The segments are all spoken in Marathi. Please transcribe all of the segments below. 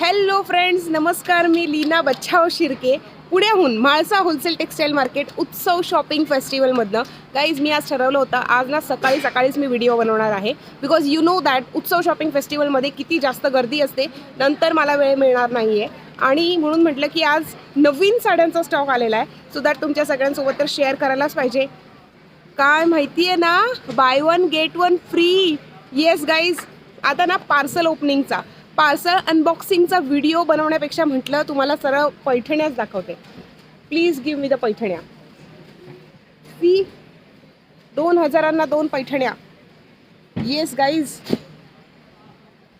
हॅलो फ्रेंड्स, नमस्कार. मी लीना बच्छाव शिर्के, पुण्याहून म्हाळसा होलसेल टेक्सटाईल मार्केट उत्सव शॉपिंग फेस्टिवलमधनं. गाईज, मी आज ठरवलं होतं आज ना सकाळीच मी व्हिडिओ बनवणार आहे. बिकॉज यू नो दॅट उत्सव शॉपिंग फेस्टिवलमध्ये किती जास्त गर्दी असते, नंतर मला वेळ मिळणार नाही आहे. आणि म्हणून म्हटलं की आज नवीन साड्यांचा स्टॉक आलेला आहे, सो दॅट तुमच्या सगळ्यांसोबत तर शेअर करायलाच पाहिजे. काय माहिती आहे ना, bye one get one free. Yes guys, आता ना पार्सल अनबॉक्सिंगचा व्हिडिओ बनवण्यापेक्षा म्हटलं तुम्हाला सरळ पैठण्याच दाखवते. प्लीज गिव्ह मी द पैठण्या. सी, 2000 2 पैठण्या. येस गाईज,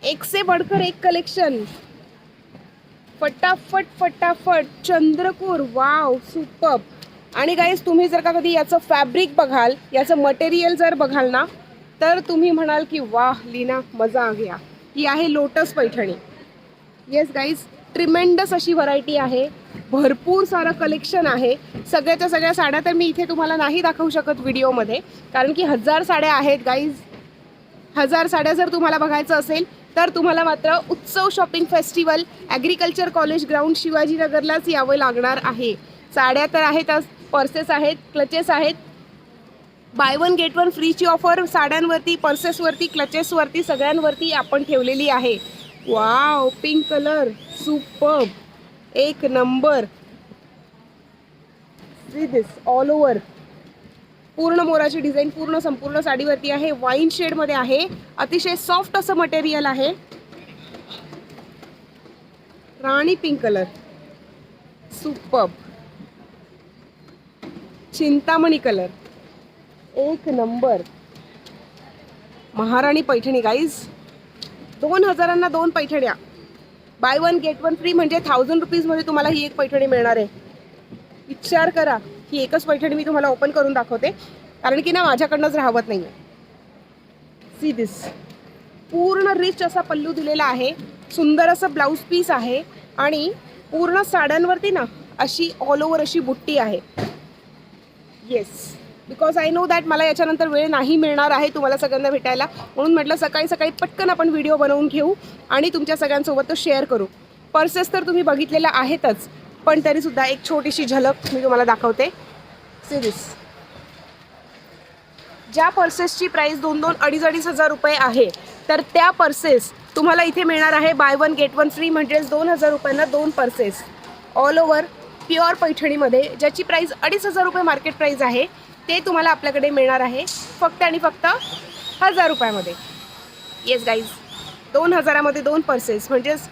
एक से बढ़कर एक कलेक्शन. फटाफट चंद्रकोर, वाव, सुपर्ब. आणि गाईज, तुम्ही जर का कधी याचं फॅब्रिक बघाल, याचं मटेरियल जर बघाल ना, तर तुम्ही म्हणाल की वाह लीना, मजा आ गया. ही आहे lotus Paithani. Yes guys, tremendous अशी व्हरायटी आहे, भरपूर सारं कलेक्शन आहे. सगळ्याच्या सगळ्या साड्या तर मी इथे तुम्हाला नाही दाखवू शकत व्हिडिओमध्ये, कारण की 1000 साड्या आहेत गाईज. 1000 साड्या जर तुम्हाला बघायचं असेल तर तुम्हाला मात्र Utsav shopping festival agriculture college ground शिवाजीनगरलाच यावं लागणार आहे. साड्या तर आहेतच, पर्सेस आहेत, क्लचेस आहेत. बाय वन गेट वन फ्रीची ऑफर साड्यांवरती, पर्सेसवरती, क्लचेसवरती, सगळ्यांवरती आपण ठेवलेली आहे. वाव, पिंक कलर, सुपर्ब, एक नंबर. सी दिस, ऑल ओव्हर पूर्ण मोराची डिझाईन पूर्ण संपूर्ण साडीवरती आहे. वाईन शेडमध्ये आहे, अतिशय सॉफ्ट असं मटेरियल आहे. Rani pink colour, superb. Chintamani colour, एक नंबर. महाराणी पैठणी गाईज, 2000 2 पैठण्या. Buy one get one free म्हणजे 1000 रुपीजमध्ये तुम्हाला ही एक पैठणी मिळणार आहे. विचार करा, ही एकच पैठणी मी तुम्हाला ओपन करून दाखवते, कारण की ना माझ्याकडनंच राहत नाही आहे. सी दिस, पूर्ण रिच असा पल्लू दिलेला आहे, सुंदर असं ब्लाऊज पीस आहे आणि पूर्ण साड्यांवरती ना अशी ऑल ओव्हर अशी बुट्टी आहे. Yes, because I know that मला याच्यानंतर वेळ नाही मिळणार आहे तुम्हाला सगळ्यांना भेटायला, म्हणून म्हटलं सकाळी पटकन आपण व्हिडिओ बनवून घेऊ आणि तुमच्या सगळ्यांसोबत तो शेअर करू. पर्सेस तर तुम्ही बघितलेल्या आहेतच, पण तरीसुद्धा एक छोटीशी झलक मी तुम्हाला दाखवते. सी दिस, ज्या पर्सेसची प्राईस 2-2, 2,500 रुपये आहे, तर त्या पर्सेस तुम्हाला इथे मिळणार आहे bye one get one free, म्हणजेच 2000 रुपयांना 2 पर्सेस. ऑल ओव्हर प्युअर पैठणीमध्ये, ज्याची प्राईस 2,500 रुपये मार्केट प्राईस आहे, ते तुम्हाला आपल्याकडे मिळणार आहे फक्त आणि फक्त 1000 रुपयामध्ये. येस गाईज, 2000 मध्ये 2 पर्सेस म्हणजेच